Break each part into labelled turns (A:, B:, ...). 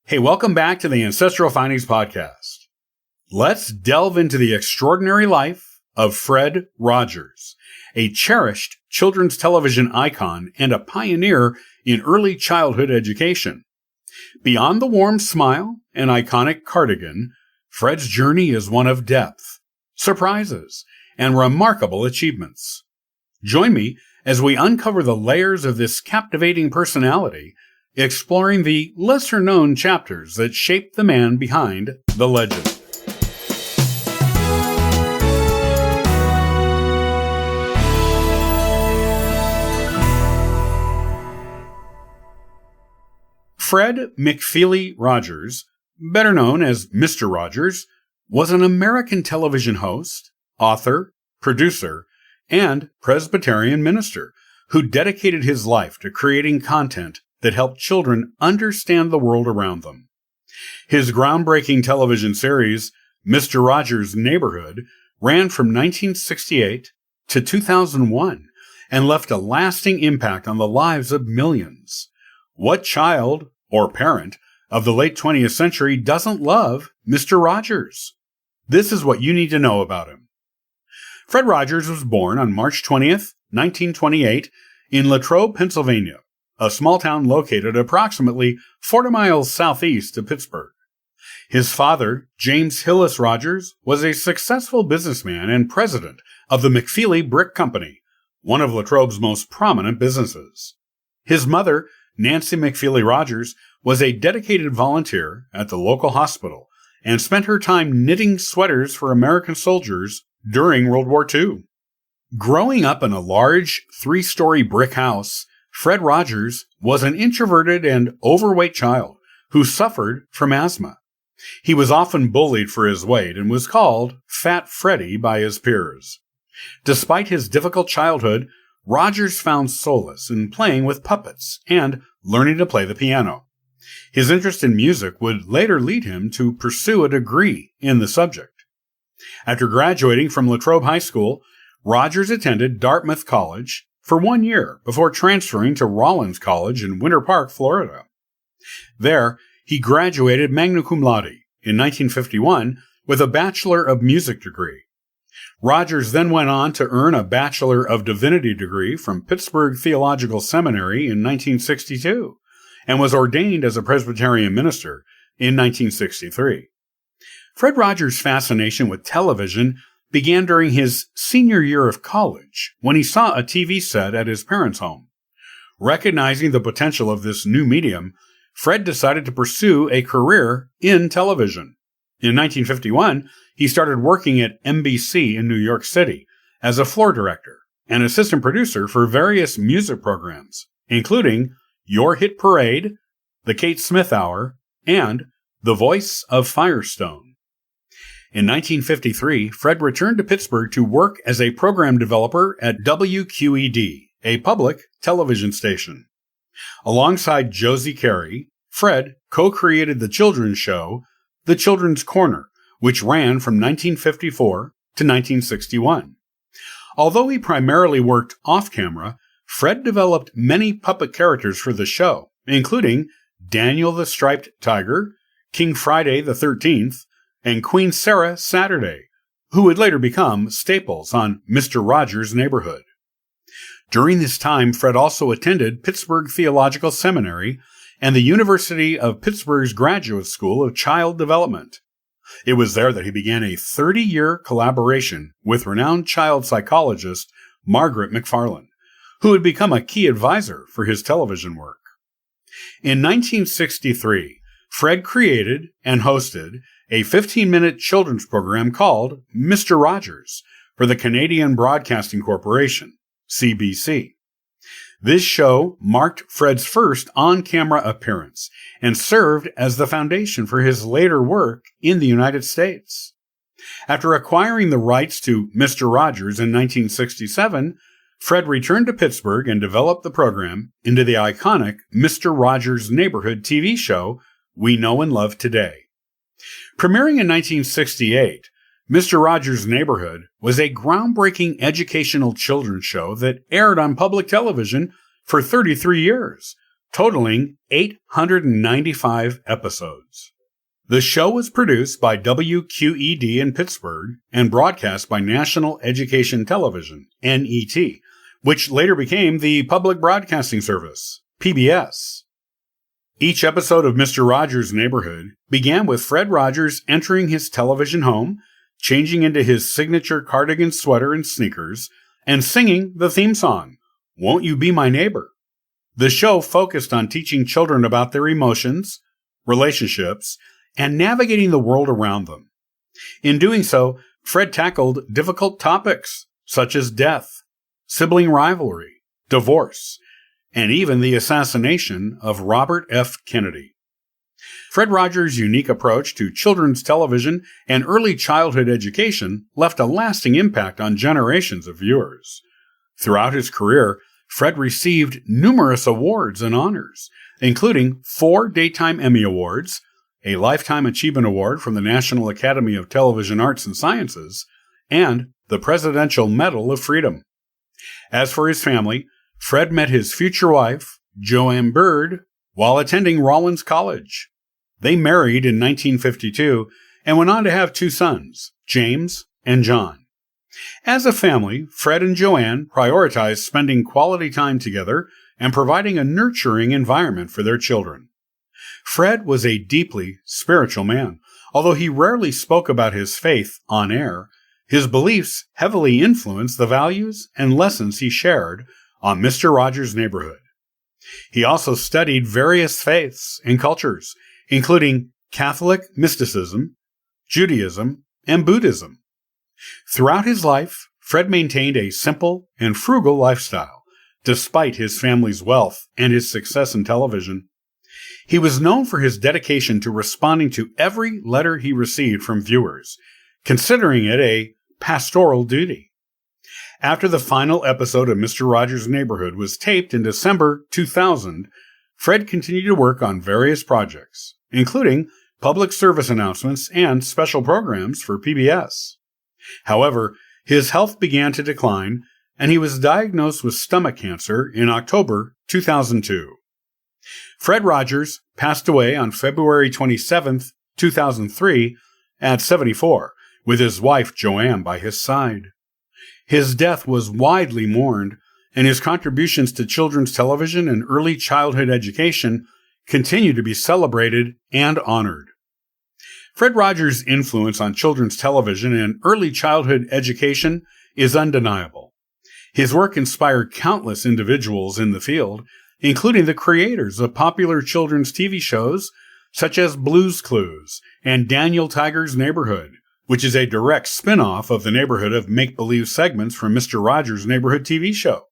A: Hey, welcome back to the Ancestral Findings Podcast. Let's delve into the extraordinary life of Fred Rogers, a cherished children's television icon and a pioneer in early childhood education. Beyond the warm smile and iconic cardigan, Fred's journey is one of depth, surprises, and remarkable achievements. Join me as we uncover the layers of this captivating personality, exploring the lesser-known chapters that shape the man behind the legend. Fred McFeely Rogers, better known as Mr. Rogers, was an American television host, author, producer, and Presbyterian minister who dedicated his life to creating content that helped children understand the world around them. His groundbreaking television series, Mr. Rogers' Neighborhood, ran from 1968 to 2001 and left a lasting impact on the lives of millions. What child or parent of the late 20th century doesn't love Mr. Rogers? This is what you need to know about him. Fred Rogers was born on March 20th, 1928, in Latrobe, Pennsylvania, a small town located approximately 40 miles southeast of Pittsburgh. His father, James Hillis Rogers, was a successful businessman and president of the McFeely Brick Company, one of Latrobe's most prominent businesses. His mother, Nancy McFeely Rogers, was a dedicated volunteer at the local hospital and spent her time knitting sweaters for American soldiers during World War II. Growing up in a large, three-story brick house, Fred Rogers was an introverted and overweight child who suffered from asthma. He was often bullied for his weight and was called Fat Freddy by his peers. Despite his difficult childhood, Rogers found solace in playing with puppets and learning to play the piano. His interest in music would later lead him to pursue a degree in the subject. After graduating from Latrobe High School, Rogers attended Dartmouth College for 1 year before transferring to Rollins College in Winter Park, Florida. There, he graduated magna cum laude in 1951 with a Bachelor of Music degree. Rogers then went on to earn a Bachelor of Divinity degree from Pittsburgh Theological Seminary in 1962 and was ordained as a Presbyterian minister in 1963. Fred Rogers' fascination with television began during his senior year of college when he saw a TV set at his parents' home. Recognizing the potential of this new medium, Fred decided to pursue a career in television. In 1951, he started working at NBC in New York City as a floor director and assistant producer for various music programs, including Your Hit Parade, The Kate Smith Hour, and The Voice of Firestone. In 1953, Fred returned to Pittsburgh to work as a program developer at WQED, a public television station. Alongside Josie Carey, Fred co-created the children's show, The Children's Corner, which ran from 1954 to 1961. Although he primarily worked off-camera, Fred developed many puppet characters for the show, including Daniel the Striped Tiger, King Friday the 13th, and Queen Sarah Saturday, who would later become staples on Mr. Rogers' Neighborhood. During this time, Fred also attended Pittsburgh Theological Seminary and the University of Pittsburgh's Graduate School of Child Development. It was there that he began a 30-year collaboration with renowned child psychologist Margaret McFarland, who would become a key advisor for his television work. In 1963, Fred created and hosted a 15-minute children's program called Mr. Rogers for the Canadian Broadcasting Corporation, CBC. This show marked Fred's first on-camera appearance and served as the foundation for his later work in the United States. After acquiring the rights to Mr. Rogers in 1967, Fred returned to Pittsburgh and developed the program into the iconic Mr. Rogers' Neighborhood TV show we know and love today. Premiering in 1968, Mr. Rogers' Neighborhood was a groundbreaking educational children's show that aired on public television for 33 years, totaling 895 episodes. The show was produced by WQED in Pittsburgh and broadcast by National Education Television, NET, which later became the Public Broadcasting Service, PBS. Each episode of Mr. Rogers' Neighborhood began with Fred Rogers entering his television home, changing into his signature cardigan sweater and sneakers, and singing the theme song, Won't You Be My Neighbor? The show focused on teaching children about their emotions, relationships, and navigating the world around them. In doing so, Fred tackled difficult topics such as death, sibling rivalry, divorce, and even the assassination of Robert F. Kennedy. Fred Rogers' unique approach to children's television and early childhood education left a lasting impact on generations of viewers. Throughout his career, Fred received numerous awards and honors, including 4 Daytime Emmy Awards, a Lifetime Achievement Award from the National Academy of Television Arts and Sciences, and the Presidential Medal of Freedom. As for his family, Fred met his future wife, Joanne Bird, while attending Rollins College. They married in 1952 and went on to have 2 sons, James and John. As a family, Fred and Joanne prioritized spending quality time together and providing a nurturing environment for their children. Fred was a deeply spiritual man. Although he rarely spoke about his faith on air, his beliefs heavily influenced the values and lessons he shared on Mr. Rogers' Neighborhood. He also studied various faiths and cultures, including Catholic mysticism, Judaism, and Buddhism. Throughout his life, Fred maintained a simple and frugal lifestyle, despite his family's wealth and his success in television. He was known for his dedication to responding to every letter he received from viewers, considering it a pastoral duty. After the final episode of Mr. Rogers' Neighborhood was taped in December 2000, Fred continued to work on various projects, including public service announcements and special programs for PBS. However, his health began to decline, and he was diagnosed with stomach cancer in October 2002. Fred Rogers passed away on February 27, 2003, at 74, with his wife Joanne by his side. His death was widely mourned, and his contributions to children's television and early childhood education continue to be celebrated and honored. Fred Rogers' influence on children's television and early childhood education is undeniable. His work inspired countless individuals in the field, including the creators of popular children's TV shows such as Blue's Clues and Daniel Tiger's Neighborhood, which is a direct spin-off of the Neighborhood of make-believe segments from Mr. Rogers' Neighborhood TV show.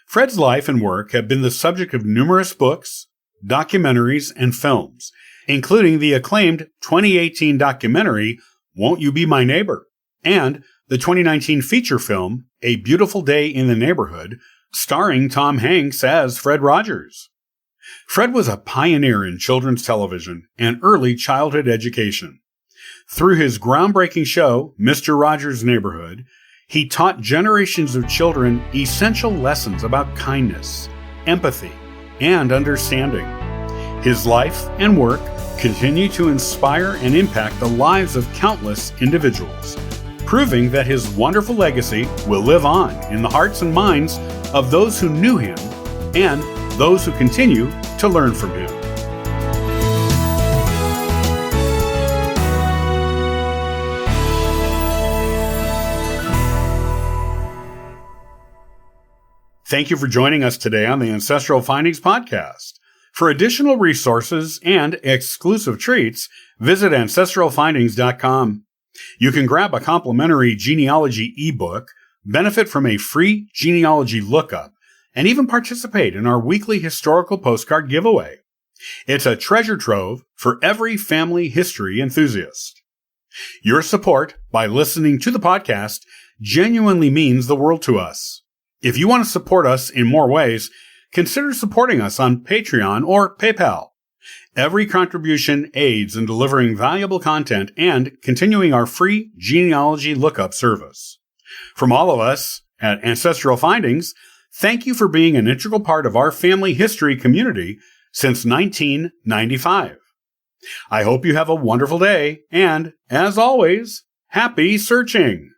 A: Fred's life and work have been the subject of numerous books, documentaries, and films, including the acclaimed 2018 documentary, Won't You Be My Neighbor, and the 2019 feature film, A Beautiful Day in the Neighborhood, starring Tom Hanks as Fred Rogers. Fred was a pioneer in children's television and early childhood education. Through his groundbreaking show, Mr. Rogers' Neighborhood, he taught generations of children essential lessons about kindness, empathy, and understanding. His life and work continue to inspire and impact the lives of countless individuals, proving that his wonderful legacy will live on in the hearts and minds of those who knew him and those who continue to learn from him. Thank you for joining us today on the Ancestral Findings Podcast. For additional resources and exclusive treats, visit ancestralfindings.com. You can grab a complimentary genealogy ebook, benefit from a free genealogy lookup, and even participate in our weekly historical postcard giveaway. It's a treasure trove for every family history enthusiast. Your support by listening to the podcast genuinely means the world to us. If you want to support us in more ways, consider supporting us on Patreon or PayPal. Every contribution aids in delivering valuable content and continuing our free genealogy lookup service. From all of us at Ancestral Findings, thank you for being an integral part of our family history community since 1995. I hope you have a wonderful day and, as always, happy searching!